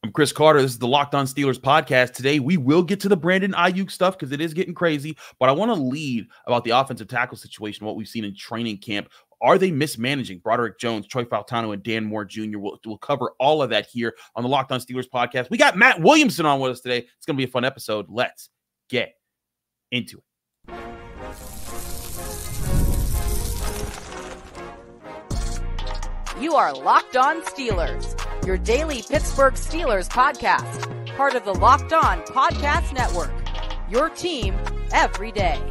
I'm Chris Carter. This is the Locked On Steelers podcast. Today, we will get to the Brandon Aiyuk stuff because it is getting crazy, but I want to lead about the offensive tackle situation, what we've seen in training camp. Are they mismanaging? Broderick Jones, Troy Fautanu, and Dan Moore Jr. We'll cover all of that here on the Locked On Steelers podcast. We got Matt Williamson on with us today. It's going to be a fun episode. Let's get into it. You are Locked On Steelers, your daily Pittsburgh Steelers podcast, part of the Locked On Podcast Network, your team every day.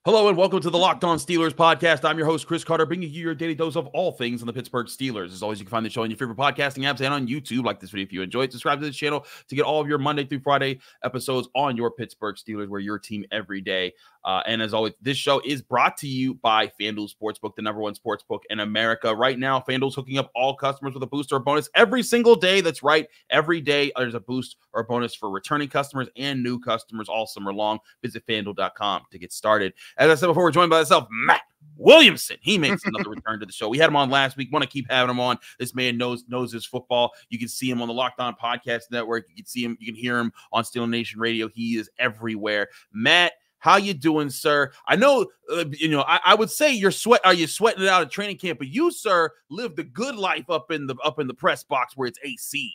Hello and welcome to the Locked On Steelers podcast. I'm your host, Chris Carter, bringing you your daily dose of all things on the Pittsburgh Steelers. As always, you can find the show on your favorite podcasting apps and on YouTube. Like this video if you enjoyed. Subscribe to this channel to get all of your Monday through Friday episodes on your Pittsburgh Steelers. We're your team every day. And as always, this show is brought to you by FanDuel Sportsbook, the #1 sportsbook in America. Right now, FanDuel's hooking up all customers with a boost or a bonus every single day. That's right. Every day, there's a boost or a bonus for returning customers and new customers all summer long. Visit FanDuel.com to get started. As I said before, we're joined by myself, Matt Williamson. He makes another return to the show. We had him on last week. Want to keep having him on. This man knows his football. You can see him on the Locked On Podcast Network. You can see him. You can hear him on Steeler Nation Radio. He is everywhere. Matt, how you doing, sir? I know, I would say you're sweating it out at training camp, but you, sir, lived the good life up in the press box where it's AC.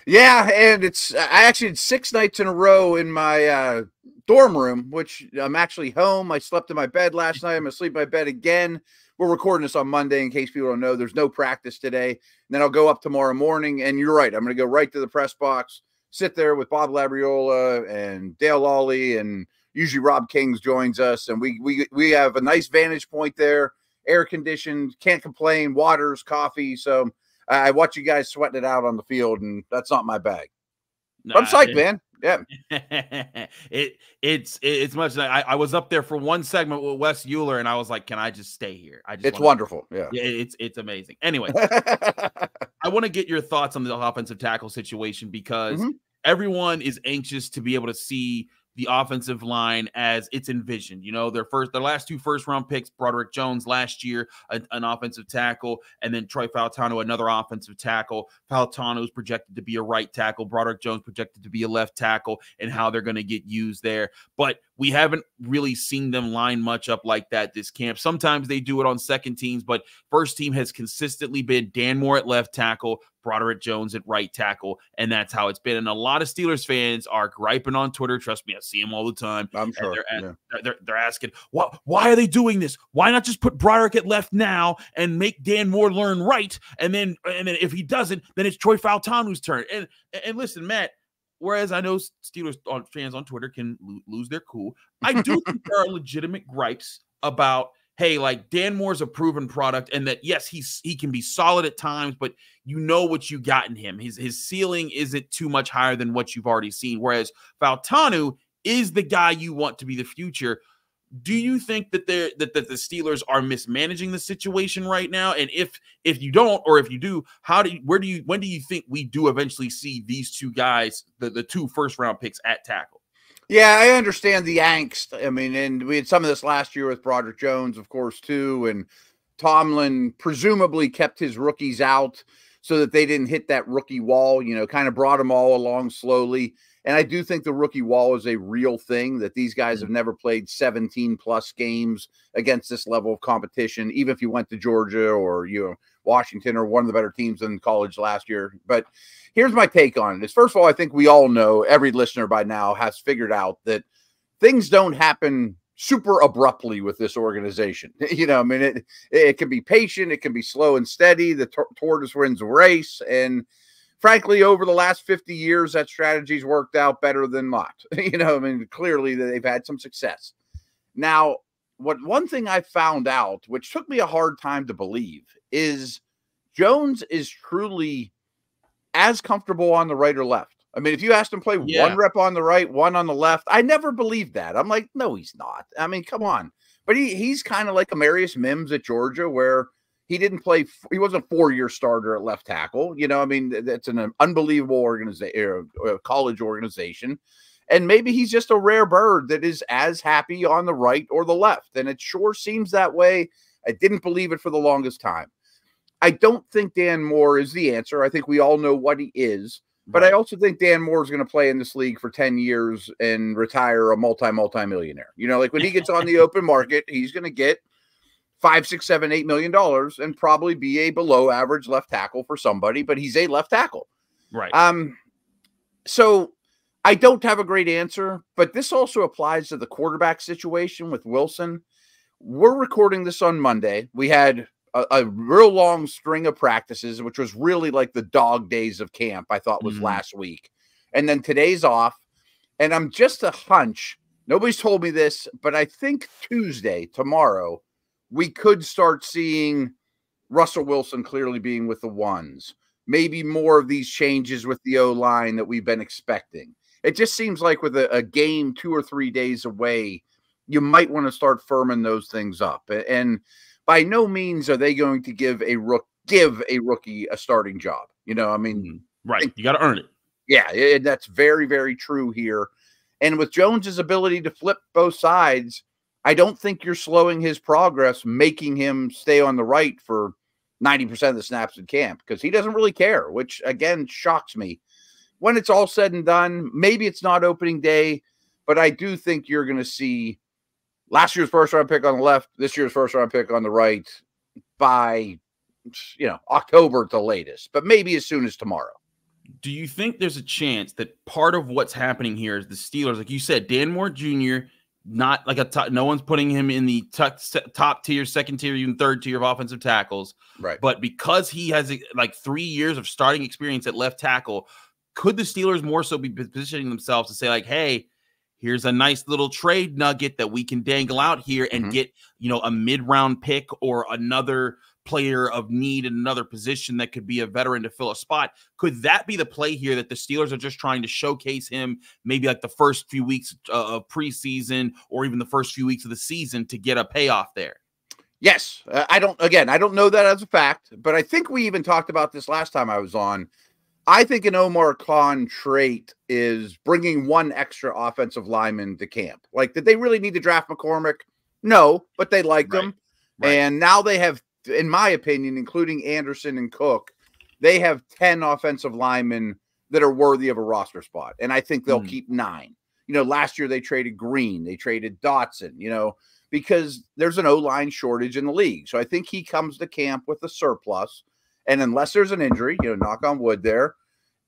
Yeah, and I actually had 6 nights in a row in my dorm room, which I'm actually home. I slept in my bed last night. I'm going to sleep in my bed again. We're recording this on Monday in case people don't know. There's no practice today. And then I'll go up tomorrow morning, and you're right. I'm going to go right to the press box, sit there with Bob Labriola and Dale Lawley, and usually Rob Kings joins us, and we have a nice vantage point there, air conditioned, can't complain, waters, coffee. So I watch you guys sweating it out on the field, and that's not my bag. But I'm psyched, man. Yeah. It's much like I was up there for one segment with Wes Euler, and I was like, can I just stay here? It's wonderful. Yeah. It's amazing. Anyway, I want to get your thoughts on the offensive tackle situation because everyone is anxious to be able to see the offensive line as it's envisioned. You know, their last 2 first-round picks, Broderick Jones last year, an offensive tackle, and then Troy Fautanu, another offensive tackle. Fautanu is projected to be a right tackle. Broderick Jones projected to be a left tackle, and how they're going to get used there. But we haven't really seen them line much up like that this camp. Sometimes they do it on second teams, but first team has consistently been Dan Moore at left tackle, Broderick Jones at right tackle, and that's how it's been. And a lot of Steelers fans are griping on Twitter. Trust me, I see them all the time. I'm sure. They're asking, why are they doing this? Why not just put Broderick at left now and make Dan Moore learn right? And then if he doesn't, then it's Troy Fautanu's turn. And listen, Matt, whereas I know Steelers fans on Twitter can lose their cool, I do think there are legitimate gripes about, hey, like Dan Moore's a proven product, and that yes, he can be solid at times, but you know what you got in him. His ceiling isn't too much higher than what you've already seen. Whereas Fautanu is the guy you want to be the future. Do you think that the Steelers are mismanaging the situation right now? And if you don't, or if you do, when do you think we do eventually see these two guys, the 2 first-round picks at tackle? Yeah, I understand the angst. I mean, and we had some of this last year with Broderick Jones, of course, too. And Tomlin presumably kept his rookies out so that they didn't hit that rookie wall, kind of brought them all along slowly. And I do think the rookie wall is a real thing, that these guys have never played 17-plus games against this level of competition, even if you went to Georgia or, Washington or one of the better teams in college last year. But here's my take on it. First of all, I think we all know, every listener by now has figured out that things don't happen super abruptly with this organization. It can be patient. It can be slow and steady. The tortoise wins the race. And frankly, over the last 50 years, that strategy's worked out better than not. Clearly they've had some success. Now, one thing I found out, which took me a hard time to believe, is Jones is truly as comfortable on the right or left. I mean, if you asked him to play 1 rep on the right, 1 on the left, I never believed that. I'm like, no, he's not. I mean, come on. But he's kind of like Amarius Mims at Georgia, where he didn't play. He wasn't a 4-year starter at left tackle. That's an unbelievable organization, college organization. And maybe he's just a rare bird that is as happy on the right or the left. And it sure seems that way. I didn't believe it for the longest time. I don't think Dan Moore is the answer. I think we all know what he is. But I also think Dan Moore is going to play in this league for 10 years and retire a multi-millionaire. You know, like when he gets on the open market, he's going to get $5, $6, $7, $8 million and probably be a below average left tackle for somebody, but he's a left tackle. Right. So I don't have a great answer, but this also applies to the quarterback situation with Wilson. We're recording this on Monday. We had a real long string of practices, which was really like the dog days of camp, I thought was last week. And then today's off. And I'm just a hunch. Nobody's told me this, but I think Tuesday, tomorrow, we could start seeing Russell Wilson clearly being with the ones. Maybe more of these changes with the O-line that we've been expecting. It just seems like with a game 2 or 3 days away, you might want to start firming those things up. And by no means are they going to give a rookie a starting job. You know, I mean, right. You got to earn it. Yeah, and that's very, very true here. And with Jones's ability to flip both sides, I don't think you're slowing his progress, making him stay on the right for 90% of the snaps in camp because he doesn't really care, which again shocks me. When it's all said and done, maybe it's not opening day, but I do think you're going to see last year's first-round pick on the left, this year's first-round pick on the right by, October at the latest, but maybe as soon as tomorrow. Do you think there's a chance that part of what's happening here is the Steelers, like you said, Dan Moore Jr., not like no one's putting him in the top tier, second tier, even third tier of offensive tackles, right? But because he has like 3 years of starting experience at left tackle, could the Steelers more so be positioning themselves to say like, hey, here's a nice little trade nugget that we can dangle out here and get, a mid-round pick or another player of need in another position that could be a veteran to fill a spot. Could that be the play here that the Steelers are just trying to showcase him maybe like the first few weeks of preseason or even the first few weeks of the season to get a payoff there? Yes. I don't know that as a fact, but I think we even talked about this last time I was on. I think an Omar Khan trait is bringing one extra offensive lineman to camp. Like, did they really need to draft McCormick? No, but they liked him. Right. And now they have, in my opinion, including Anderson and Cook, they have 10 offensive linemen that are worthy of a roster spot. And I think they'll keep 9. Last year they traded Green, they traded Dotson, because there's an O-line shortage in the league. So I think he comes to camp with a surplus. And unless there's an injury, knock on wood there,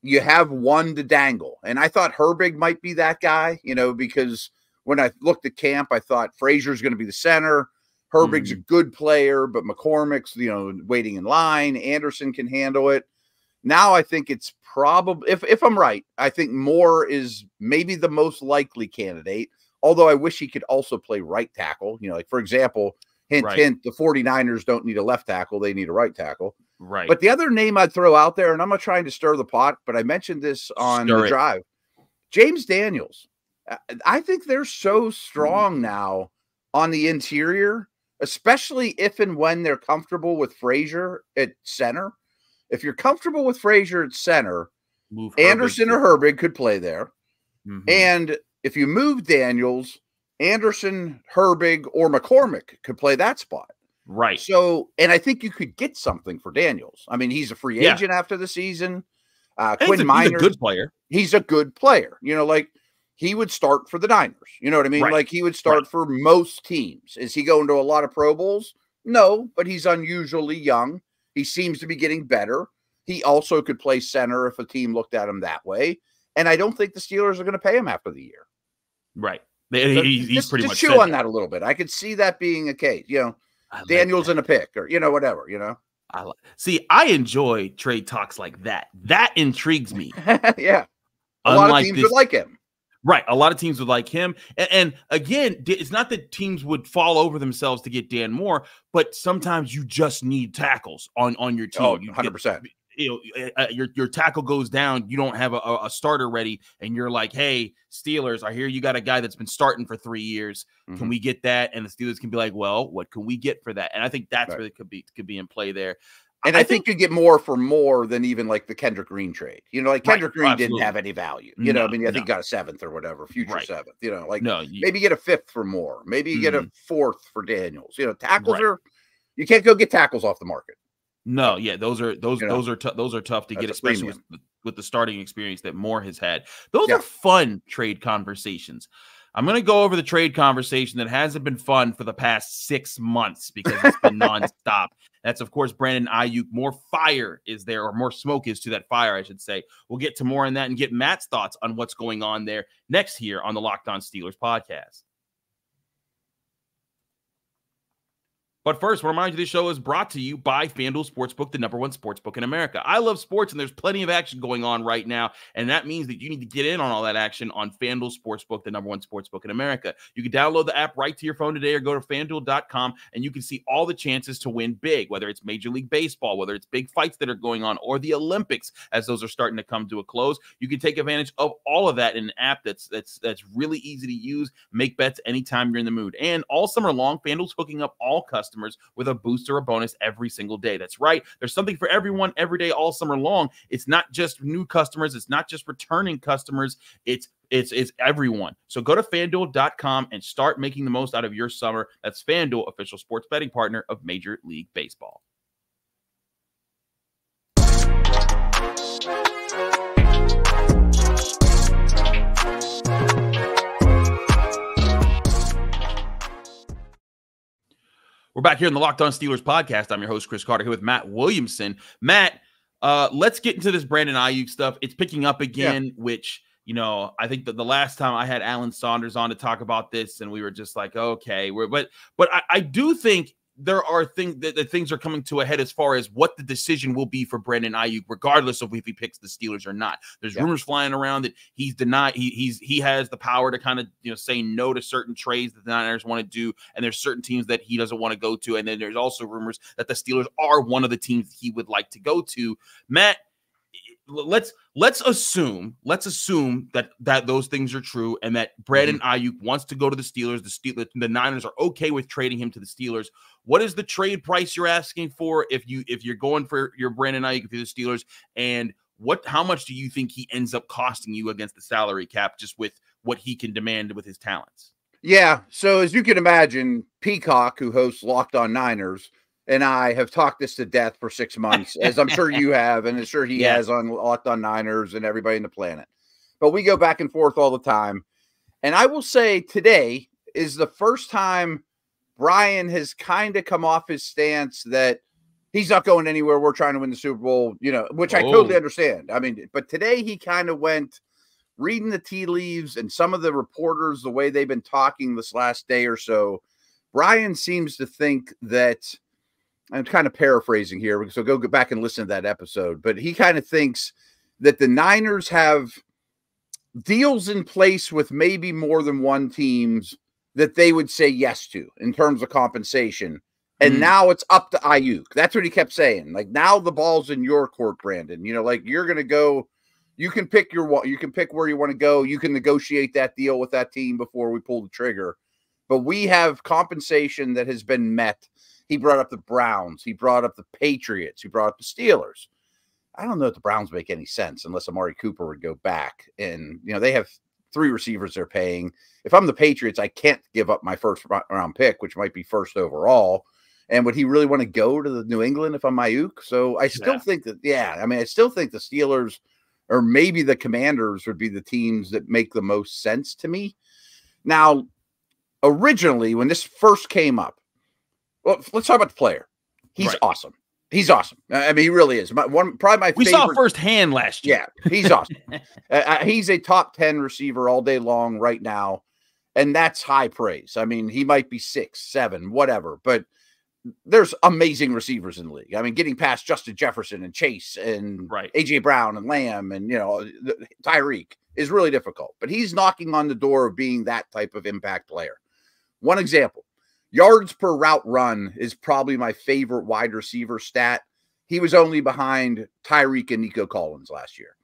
you have one to dangle. And I thought Herbig might be that guy, because when I looked at camp, I thought Frazier's going to be the center. Herbig's a good player, but McCormick's, waiting in line. Anderson can handle it. Now I think it's probably, if I'm right, I think Moore is maybe the most likely candidate, although I wish he could also play right tackle. Like, for example, hint, the 49ers don't need a left tackle. They need a right tackle. Right. But the other name I'd throw out there, and I'm not trying to stir the pot, but I mentioned this on the drive, James Daniels. I think they're so strong now on the interior, especially if and when they're comfortable with Frazier at center. If you're comfortable with Frazier at center, Anderson or Herbig could play there. And if you move Daniels, Anderson, Herbig, or McCormick could play that spot. Right. So, and I think you could get something for Daniels. I mean, he's a free agent after the season. Quinn Miners, he's a good player. He's a good player. Like he would start for the Niners. You know what I mean? Right. Like he would start for most teams. Is he going to a lot of Pro Bowls? No, but he's unusually young. He seems to be getting better. He also could play center if a team looked at him that way. And I don't think the Steelers are going to pay him after the year. Right. So he's pretty much chew on that a little bit. I could see that being a case. Daniels in a pick or, whatever, I enjoy trade talks like that. That intrigues me. Yeah. A lot of teams would like him. Right. A lot of teams would like him. And again, it's not that teams would fall over themselves to get Dan Moore, but sometimes you just need tackles on your team. Oh, 100%. Your tackle goes down, you don't have a starter ready, and you're like, hey, Steelers, I hear you got a guy that's been starting for 3 years. Can we get that? And the Steelers can be like, well, what can we get for that? And I think that's where it could be in play there. And I think you get more for more than even like the Kendrick Green trade. Like Kendrick Green didn't have any value. I think he got a 7th or whatever, future 7th. Maybe you get a 5th for more. Maybe you get a 4th for Daniels. Tackles are, you can't go get tackles off the market. No, yeah, those are tough to get, That's a especially premium. with the starting experience that Moore has had. Those Yeah. are fun trade conversations. I'm going to go over the trade conversation that hasn't been fun for the past 6 months because it's been nonstop. That's, of course, Brandon Aiyuk. More fire is there, or more smoke is to that fire, I should say. We'll get to more on that and get Matt's thoughts on what's going on there next here on the Locked On Steelers podcast. But first, I want to remind you this show is brought to you by FanDuel Sportsbook, the #1 sportsbook in America. I love sports, and there's plenty of action going on right now, and that means that you need to get in on all that action on FanDuel Sportsbook, the #1 sportsbook in America. You can download the app right to your phone today or go to FanDuel.com, and you can see all the chances to win big, whether it's Major League Baseball, whether it's big fights that are going on, or the Olympics as those are starting to come to a close. You can take advantage of all of that in an app that's really easy to use. Make bets anytime you're in the mood. And all summer long, FanDuel's hooking up all customers with a boost or a bonus every single day. That's right. There's something for everyone every day all summer long. It's not just new customers. It's not just returning customers. It's everyone. So go to FanDuel.com and start making the most out of your summer. That's FanDuel, official sports betting partner of Major League Baseball. We're back here in the Locked On Steelers podcast. I'm your host, Chris Carter, here with Matt Williamson. Matt, let's get into this Brandon Aiyuk stuff. It's picking up again, which, I think that the last time I had Alan Saunders on to talk about this, and we were just like, okay. But I do think there are things that things are coming to a head as far as what the decision will be for Brandon Aiyuk, regardless of if he picks the Steelers or not. There's rumors flying around that he's denied. He has the power to kind of say no to certain trades that the Niners want to do, and there's certain teams that he doesn't want to go to. And then there's also rumors that the Steelers are one of the teams he would like to go to. Matt, let's assume that those things are true and that Brandon Aiyuk wants to go to the Steelers. The Niners are okay with trading him to the Steelers. What is the trade price you're asking for if you're going for your Brandon Aiyuk to the Steelers? And how much do you think he ends up costing you against the salary cap, just with what he can demand with his talents? Yeah. So as you can imagine, Peacock, who hosts Locked On Niners, and I have talked this to death for 6 months, as I'm sure you have, and I'm sure he has on Locked On Niners and everybody in the planet. But we go back and forth all the time. And I will say today is the first time Brian has kind of come off his stance that he's not going anywhere. We're trying to win the Super Bowl, which I totally understand. I mean, but today he kind of went reading the tea leaves and some of the reporters, the way they've been talking this last day or so. Brian seems to think that, I'm kind of paraphrasing here, so go back and listen to that episode. But he kind of thinks that the Niners have deals in place with maybe more than one teams that they would say yes to in terms of compensation. And now it's up to Aiyuk. That's what he kept saying. Like, now the ball's in your court, Brandon. Like, you're going to go, you can pick where you want to go. You can negotiate that deal with that team before we pull the trigger. But we have compensation that has been met. He brought up the Browns. He brought up the Patriots. He brought up the Steelers. I don't know if the Browns make any sense unless Amari Cooper would go back. And, they have 3 receivers they're paying. If I'm the Patriots, I can't give up my first round pick, which might be first overall. And would he really want to go to the New England if I'm Aiyuk? So I still think that, I still think the Steelers or maybe the Commanders would be the teams that make the most sense to me. Now, originally, when this first came up, well, let's talk about the player. He's awesome. He's awesome. I mean, he really is. Probably my favorite. We saw firsthand last year. Yeah, he's awesome. He's a top 10 receiver all day long right now, and that's high praise. I mean, he might be 6, 7, whatever, but there's amazing receivers in the league. I mean, getting past Justin Jefferson and Chase and A.J. Brown and Lamb and, Tyreek is really difficult. But he's knocking on the door of being that type of impact player. One example. Yards per route run is probably my favorite wide receiver stat. He was only behind Tyreek and Nico Collins last year.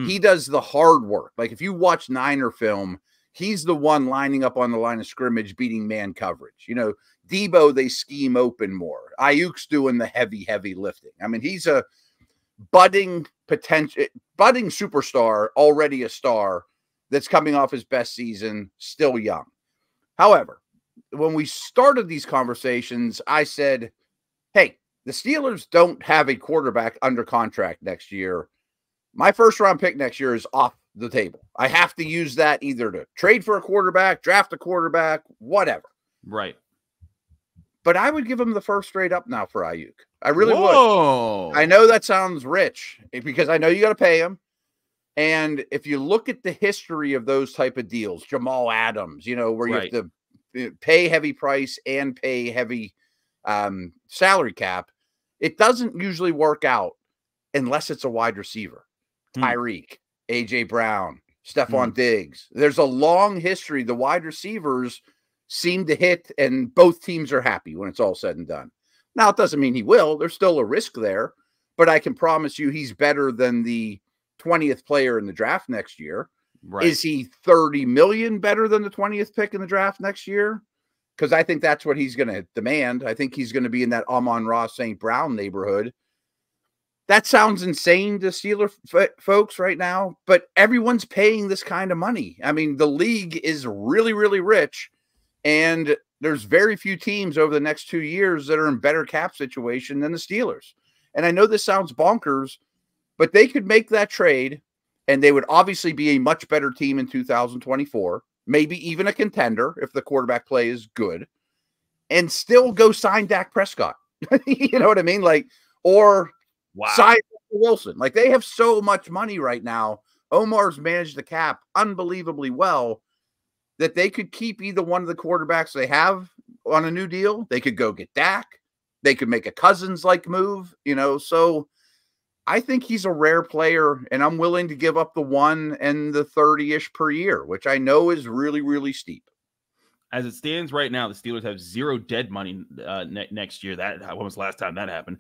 He does the hard work. Like, if you watch Niner film, he's the one lining up on the line of scrimmage, beating man coverage. Debo, they scheme open more. Ayuk's doing the heavy lifting. I mean, he's a budding superstar, already a star that's coming off his best season, still young. However, when we started these conversations, I said, hey, the Steelers don't have a quarterback under contract next year. My first-round pick next year is off the table. I have to use that either to trade for a quarterback, draft a quarterback, whatever. Right. But I would give him the first straight up now for Aiyuk. I really would. I know that sounds rich because I know you got to pay him. And if you look at the history of those type of deals, Jamal Adams, you know, where you have to pay heavy price and pay heavy salary cap, it doesn't usually work out unless it's a wide receiver. Tyreek, A.J. Brown, Stephon Diggs. There's a long history. The wide receivers seem to hit, and both teams are happy when it's all said and done. Now, it doesn't mean he will. There's still a risk there, but I can promise you he's better than the 20th player in the draft next year. Right. Is he 30 million better than the 20th pick in the draft next year? Because I think that's what he's going to demand. I think he's going to be in that Amon-Ra St. Brown neighborhood. That sounds insane to Steeler folks right now, but everyone's paying this kind of money. I mean, the league is really, really rich, and there's very few teams over the next 2 years that are in better cap situation than the Steelers. And I know this sounds bonkers, but they could make that trade, and they would obviously be a much better team in 2024, maybe even a contender if the quarterback play is good, and still go sign Dak Prescott. You know what I mean? Like, or sign Wilson. Like, they have so much money right now. Omar's managed the cap unbelievably well that they could keep either one of the quarterbacks they have on a new deal. They could go get Dak. They could make a Cousins-like move, you know. So I think he's a rare player, and I'm willing to give up the 1 and the 30-ish per year, which I know is really, really steep. As it stands right now, the Steelers have zero dead money next year. When was the last time that happened?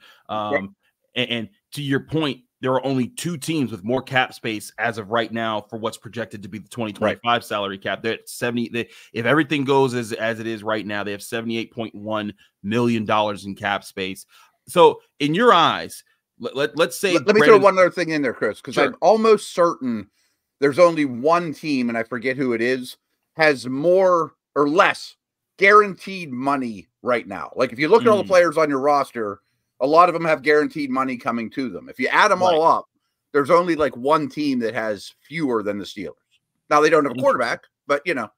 And to your point, there are only 2 teams with more cap space as of right now for what's projected to be the 2025 salary cap. They're at 70. If everything goes as it is right now, they have $78.1 million in cap space. So in your eyes, let's say let me throw one other thing in there, Chris, because I'm almost certain there's only one team, and I forget who it is, has more or less guaranteed money right now. Like, if you look at all the players on your roster, a lot of them have guaranteed money coming to them. If you add them all up, there's only like one team that has fewer than the Steelers. Now, they don't have a quarterback, but you know.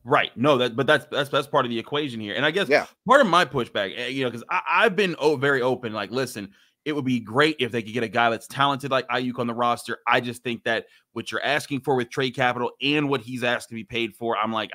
Right. No, that's part of the equation here. And I guess part of my pushback, you know, because I've been very open, like, listen, it would be great if they could get a guy that's talented like Aiyuk on the roster. I just think that what you're asking for with trade capital and what he's asked to be paid for, I'm like,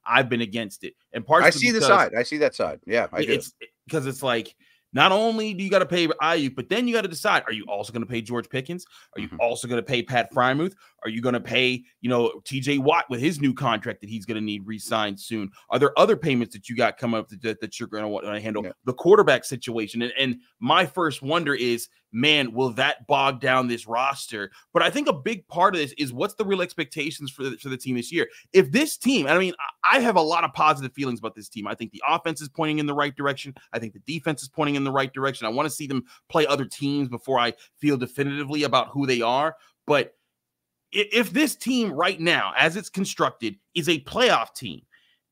I've been against it. And I see the side. I see that side. Yeah, I do. Because it's like, not only do you got to pay Aiyuk, but then you got to decide, are you also going to pay George Pickens? Are you also going to pay Pat Freiermuth? Are you going to pay, you know, TJ Watt with his new contract that he's going to need re-signed soon? Are there other payments that you got coming up that you're going to want to handle? The quarterback situation. And my first wonder is, man, will that bog down this roster? But I think a big part of this is, what's the real expectations for the team this year? If this team, I mean, I have a lot of positive feelings about this team. I think the offense is pointing in the right direction. I think the defense is pointing in the right direction. I want to see them play other teams before I feel definitively about who they are. But if this team right now, as it's constructed, is a playoff team,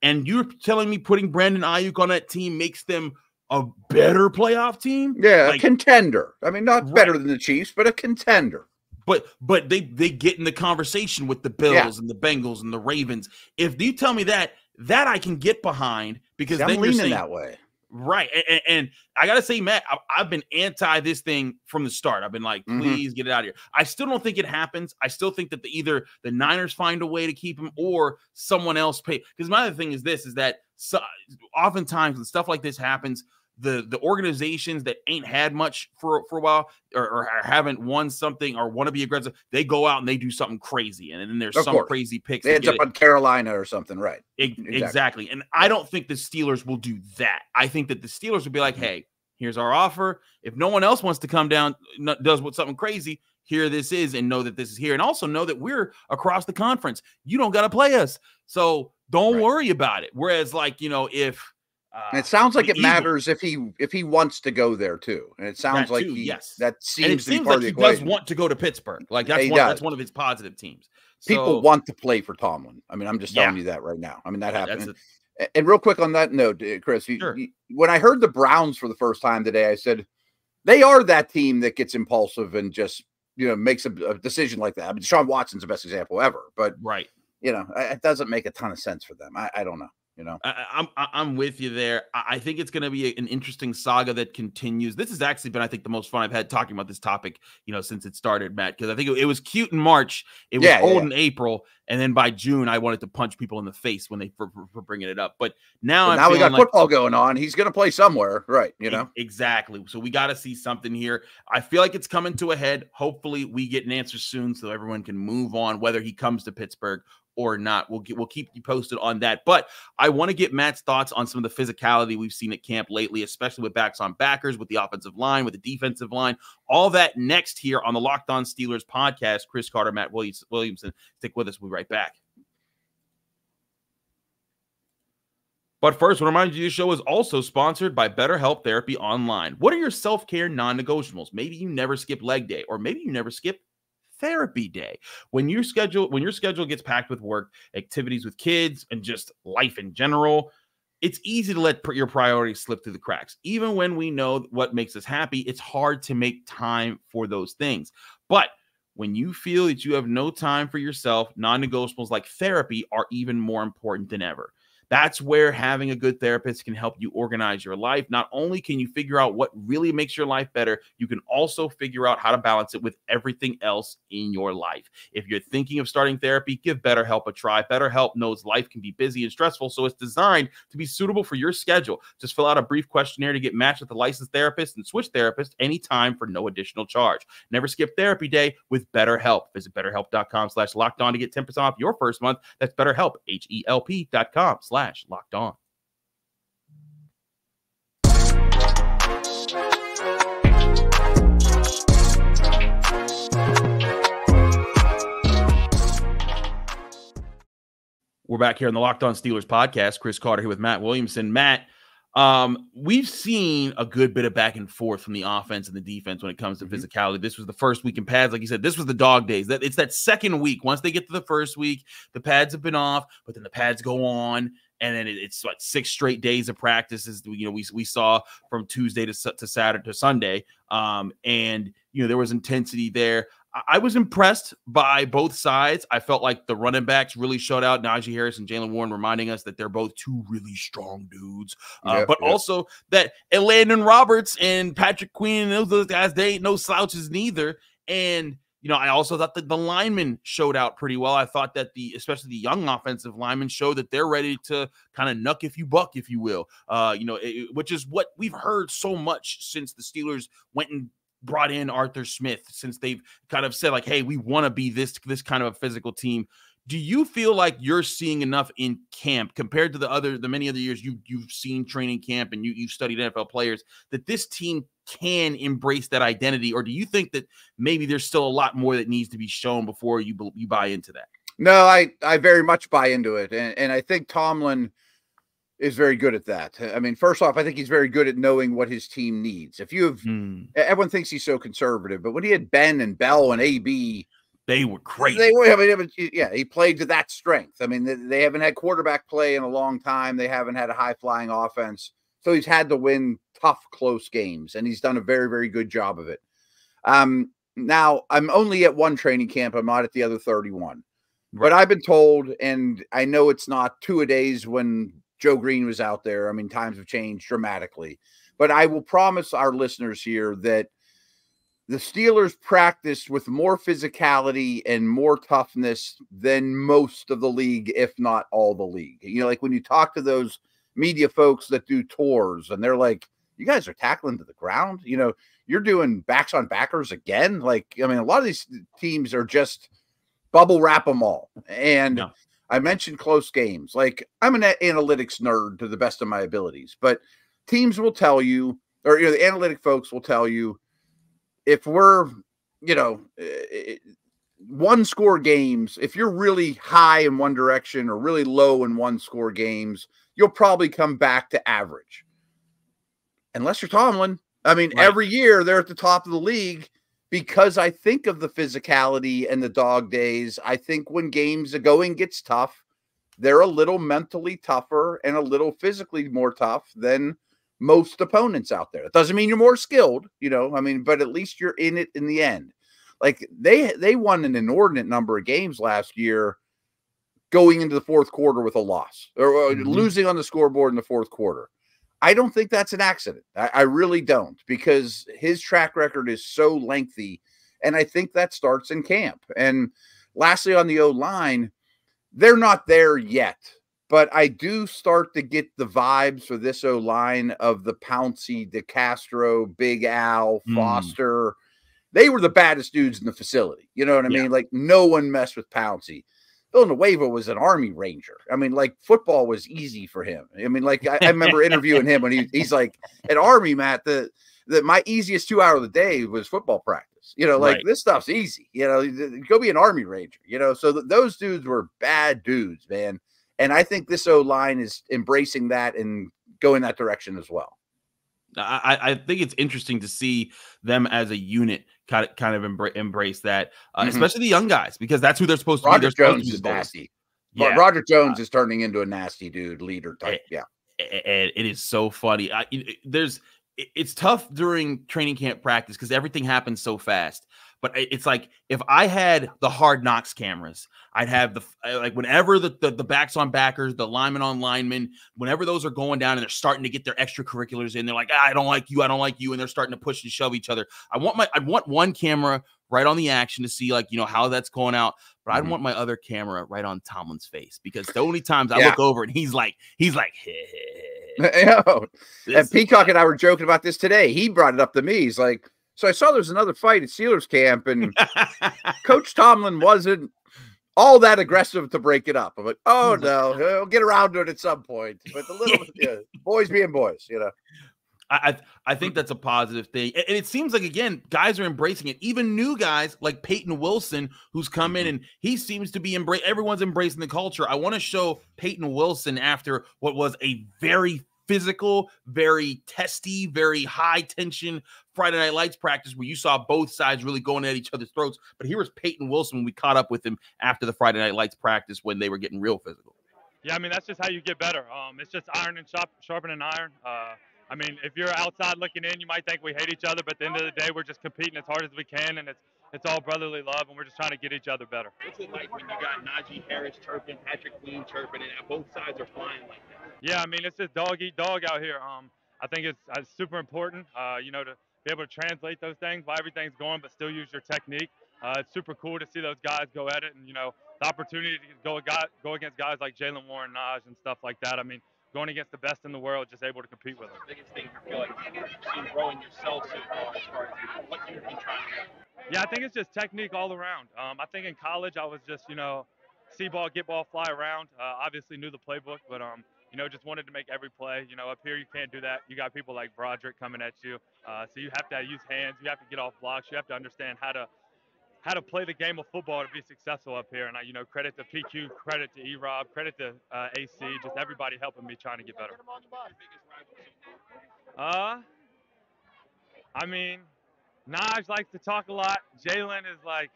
and you're telling me putting Brandon Aiyuk on that team makes them a better playoff team? Yeah, like, a contender. I mean, not better than the Chiefs, but a contender. But they get in the conversation with the Bills and the Bengals and the Ravens. If you tell me that I can get behind, because then I'm leaning that way. Right. And I got to say, Matt, I've been anti this thing from the start. I've been like, please get it out of here. I still don't think it happens. I still think that either the Niners find a way to keep him or someone else pay. Because my other thing is this, is that oftentimes when stuff like this happens, the organizations that ain't had much for a while or haven't won something or want to be aggressive, they go out and they do something crazy. And then there's some crazy picks. They end up on Carolina or something, right? Exactly. And I don't think the Steelers will do that. I think that the Steelers will be like, hey, here's our offer. If no one else wants to come down, does something crazy, here this is, and know that this is here. And also know that we're across the conference. You don't got to play us. So don't worry about it. Whereas, like, you know, if and it sounds like it matters if he wants to go there too, and it sounds like that seems to be part of the equation. He does want to go to Pittsburgh. Like that's one of his positive teams. People want to play for Tomlin. I mean, I'm just telling you that right now. I mean, that happened. And real quick on that note, Chris, Sure. When I heard the Browns for the first time today, I said, they are that team that gets impulsive and just, makes a decision like that. I mean, Deshaun Watson's the best example ever, but Right. It doesn't make a ton of sense for them. I don't know. I'm with you there. I think it's going to be an interesting saga that continues. This has actually been, I think, the most fun I've had talking about this topic, since it started, Matt, because I think it was cute in March. It was cold in April. And then by June, I wanted to punch people in the face when for bringing it up. But now we got football going on. He's going to play somewhere. Right. Exactly. So we got to see something here. I feel like it's coming to a head. Hopefully we get an answer soon so everyone can move on, whether he comes to Pittsburgh or not. We'll keep you posted on that. But I want to get Matt's thoughts on some of the physicality we've seen at camp lately, especially with backs on backers, with the offensive line, with the defensive line. All that next here on the Locked On Steelers podcast. Chris Carter, Matt Williamson. Stick with us. We'll be right back. But first, I want to remind you this show is also sponsored by BetterHelp Therapy Online. What are your self-care non-negotiables? Maybe you never skip leg day, or maybe you never skip therapy day. When your schedule gets packed with work, activities with kids, and just life in general, it's easy to let your priorities slip through the cracks. Even when we know what makes us happy, it's hard to make time for those things. But when you feel that you have no time for yourself, non-negotiables like therapy are even more important than ever. That's where having a good therapist can help you organize your life. Not only can you figure out what really makes your life better, you can also figure out how to balance it with everything else in your life. If you're thinking of starting therapy, give BetterHelp a try. BetterHelp knows life can be busy and stressful, so it's designed to be suitable for your schedule. Just fill out a brief questionnaire to get matched with a licensed therapist and switch therapists anytime for no additional charge. Never skip therapy day with BetterHelp. Visit BetterHelp.com/lockedon to get 10% off your first month. That's BetterHelp, HELP.com/lockedon. We're back here on the Locked On Steelers podcast. Chris Carter here with Matt Williamson. Matt, we've seen a good bit of back and forth from the offense and the defense when it comes to physicality. This was the first week in pads. Like you said, this was the dog days. It's that second week. Once they get to the first week, the pads have been off, but then the pads go on. And then it's like 6 straight days of practices. We saw from Tuesday to Saturday to Sunday. And there was intensity there. I was impressed by both sides. I felt like the running backs really showed out. Najee Harris and Jalen Warren reminding us that they're both two really strong dudes. Also that Landon Roberts and Patrick Queen and those guys, they ain't no slouches neither. And I also thought that the linemen showed out pretty well. I thought that especially the young offensive linemen showed that they're ready to kind of knuck if you buck, if you will, which is what we've heard so much since the Steelers went and brought in Arthur Smith, since they've kind of said like, hey, we want to be this kind of a physical team. Do you feel like you're seeing enough in camp compared to the many other years you've seen training camp and you've studied NFL players, that this team can embrace that identity? Or do you think that maybe there's still a lot more that needs to be shown before you buy into that? No, I very much buy into it. And I think Tomlin is very good at that. I mean, first off, I think he's very good at knowing what his team needs. If you have, everyone thinks he's so conservative, but when he had Ben and Bell and AB, they were great. He played to that strength. I mean, they haven't had quarterback play in a long time. They haven't had a high-flying offense. So he's had to win tough, close games, and he's done a very, very good job of it. Now, I'm only at one training camp. I'm not at the other 31. Right. But I've been told, and I know it's not two-a-days when Joe Green was out there. I mean, times have changed dramatically. But I will promise our listeners here that the Steelers practice with more physicality and more toughness than most of the league, if not all the league. Like when you talk to those media folks that do tours and they're like, you guys are tackling to the ground. You're doing backs on backers again. Like, I mean, a lot of these teams are just bubble wrap them all. And I mentioned close games. Like, I'm an analytics nerd to the best of my abilities, but teams will tell you, or the analytic folks will tell you, if we're, one score games, if you're really high in one direction or really low in one score games, you'll probably come back to average. Unless you're Tomlin. I mean, every year they're at the top of the league because I think of the physicality and the dog days. I think when the going gets tough, they're a little mentally tougher and a little physically more tough than most opponents out there. It doesn't mean you're more skilled, you know, I mean, but at least you're in it in the end. Like they won an inordinate number of games last year going into the fourth quarter with a loss or losing on the scoreboard in the fourth quarter. I don't think that's an accident. I really don't, because his track record is so lengthy. And I think that starts in camp. And lastly, on the O-line, they're not there yet, but I do start to get the vibes for this O-line of the Pouncey, DeCastro, Big Al, Foster. They were the baddest dudes in the facility. You know what I mean? Like, no one messed with Pouncey. Villanueva was an Army Ranger. I mean, like, football was easy for him. I mean, like, I remember interviewing him when he's like, at Army, Matt, my easiest 2 hour of the day was football practice. You know, like, this stuff's easy. You know, go be an Army Ranger, you know. So those dudes were bad dudes, man. And I think this O-line is embracing that and going that direction as well. I think it's interesting to see them as a unit kind of embrace that, especially the young guys, because that's who they're supposed to be. Broderick Jones is nasty. Yeah. Broderick Jones is turning into a nasty dude, leader type. Yeah. And it is so funny. It's tough during training camp practice because everything happens so fast. But it's like, if I had the Hard Knocks cameras, I'd have like whenever the backs on backers, the linemen on linemen, whenever those are going down and they're starting to get their extracurriculars in, they're like, I don't like you, and they're starting to push and shove each other. I want one camera right on the action to see, like, you know, how that's going out. But I'd want my other camera right on Tomlin's face, because the only times I look over and he's like, and Peacock and I were joking about this today. He brought it up to me. He's like, so I saw there's another fight at Steelers camp, and Coach Tomlin wasn't all that aggressive to break it up. I'm like, oh no, he'll get around to it at some point. But the little boys being boys, you know. I think that's a positive thing. And it seems like, again, guys are embracing it. Even new guys like Peyton Wilson, who's come in, and he seems to be everyone's embracing the culture. I want to show Peyton Wilson after what was a very physical, very testy, very high tension Friday Night Lights practice where you saw both sides really going at each other's throats. But here was Peyton Wilson when we caught up with him after the Friday Night Lights practice when they were getting real physical. Yeah, I mean, that's just how you get better. It's just iron and sharpening iron. I mean, if you're outside looking in, you might think we hate each other, but at the end of the day, we're just competing as hard as we can, and it's all brotherly love, and we're just trying to get each other better. What's it like when you got Najee Harris chirping, Patrick Queen chirping, and both sides are flying like that? Yeah, I mean, it's just dog eat dog out here. I think it's super important, you know, to be able to translate those things while everything's going, but still use your technique. It's super cool to see those guys go at it, and, you know, the opportunity to go against guys like Jalen Warren, Naj, and stuff like that. I mean, going against the best in the world, just able to compete with them. The biggest thing you feel like you've seen growing yourself so far as far as what you've been trying to do? Yeah, I think it's just technique all around. I think in college I was just, you know, see ball, get ball, fly around. Obviously knew the playbook, but you know, just wanted to make every play. You know, up here you can't do that. You got people like Broderick coming at you, so you have to use hands. You have to get off blocks. You have to understand how to play the game of football to be successful up here. And you know, credit to PQ, credit to E-Rob, credit to AC, just everybody helping me trying to get better. I mean, Naj likes to talk a lot. Jalen is like,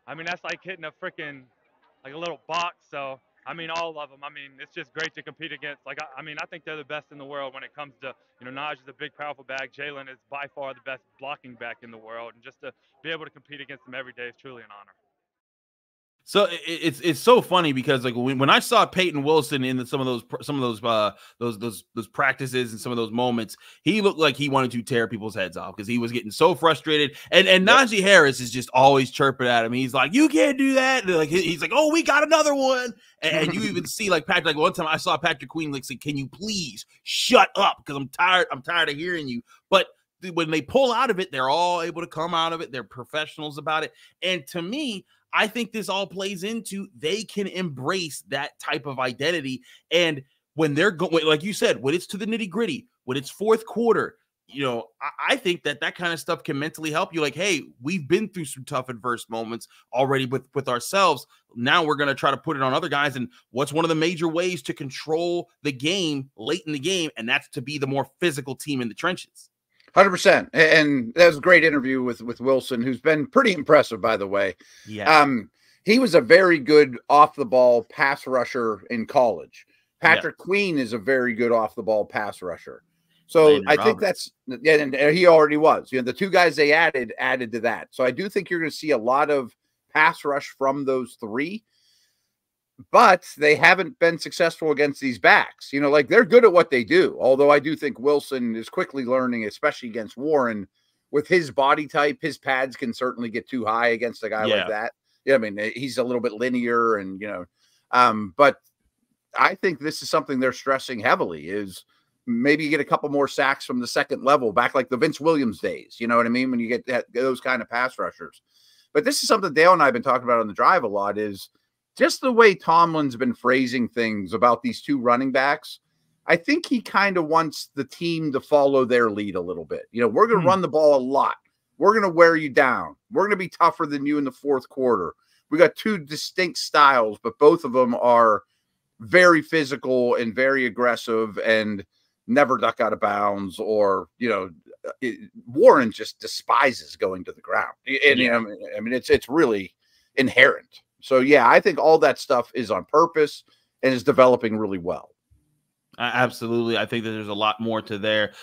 I mean, that's like hitting a freaking, like a little box. So, I mean, all of them. I mean, it's just great to compete against. Like, I mean, I think they're the best in the world when it comes to, you know, Naj is a big, powerful back. Jalen is by far the best blocking back in the world. And just to be able to compete against them every day is truly an honor. So it's so funny because, like, when I saw Peyton Wilson in some of those practices and some of those moments, he looked like he wanted to tear people's heads off because he was getting so frustrated. And Najee Harris is just always chirping at him. He's like, "You can't do that." And like he's like, "Oh, we got another one." And you even see like Patrick. Like one time I saw Patrick Queen like say, "Can you please shut up? Because I'm tired. I'm tired of hearing you." But when they pull out of it, they're all able to come out of it. They're professionals about it. And to me, I think this all plays into they can embrace that type of identity. And when they're going, like you said, when it's to the nitty gritty, when it's fourth quarter, you know, I think that kind of stuff can mentally help you. Like, hey, we've been through some tough adverse moments already with ourselves. Now we're going to try to put it on other guys. And what's one of the major ways to control the game late in the game? And that's to be the more physical team in the trenches. 100%. And that was a great interview with Wilson, who's been pretty impressive, by the way. Yeah. He was a very good off-the-ball pass rusher in college. Patrick Queen is a very good off-the-ball pass rusher. So I think that's – and he already was. The two guys they added to that. So I do think you're going to see a lot of pass rush from those three. But they haven't been successful against these backs. Like they're good at what they do. Although I do think Wilson is quickly learning, especially against Warren, with his body type, his pads can certainly get too high against a guy like that. Yeah, I mean, he's a little bit linear and, but I think this is something they're stressing heavily is maybe you get a couple more sacks from the second level back like the Vince Williams days. You know what I mean? When you get those kind of pass rushers. But this is something Dale and I have been talking about on the drive a lot is just the way Tomlin's been phrasing things about these two running backs. I think he kind of wants the team to follow their lead a little bit. We're going to run the ball a lot. We're going to wear you down. We're going to be tougher than you in the fourth quarter. We got two distinct styles, but both of them are very physical and very aggressive and never duck out of bounds or, Warren just despises going to the ground. And I mean, it's really inherent. So, yeah, I think all that stuff is on purpose and is developing really well. Absolutely. I think that there's a lot more to there.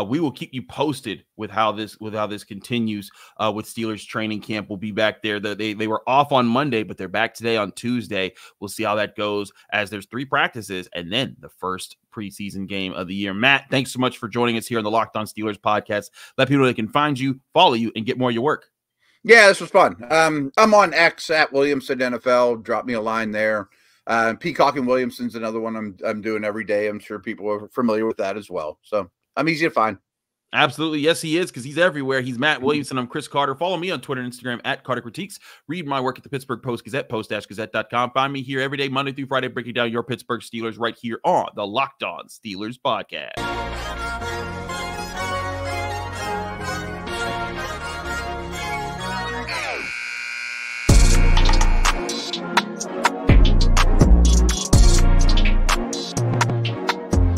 We will keep you posted with how this continues with Steelers training camp. We'll be back there. They were off on Monday, but they're back today on Tuesday. We'll see how that goes as there's 3 practices and then the first preseason game of the year. Matt, thanks so much for joining us here on the Locked On Steelers podcast. Let people know they can find you, follow you, and get more of your work. Yeah, this was fun. I'm on X at Williamson NFL. Drop me a line there. Peacock and Williamson's another one I'm doing every day. I'm sure people are familiar with that as well. So I'm easy to find. Absolutely. Yes, he is, because he's everywhere. He's Matt Williamson. I'm Chris Carter. Follow me on Twitter and Instagram at Carter Critiques. Read my work at the Pittsburgh Post-Gazette, post-gazette.com. Find me here every day, Monday through Friday, breaking down your Pittsburgh Steelers right here on the Locked On Steelers podcast.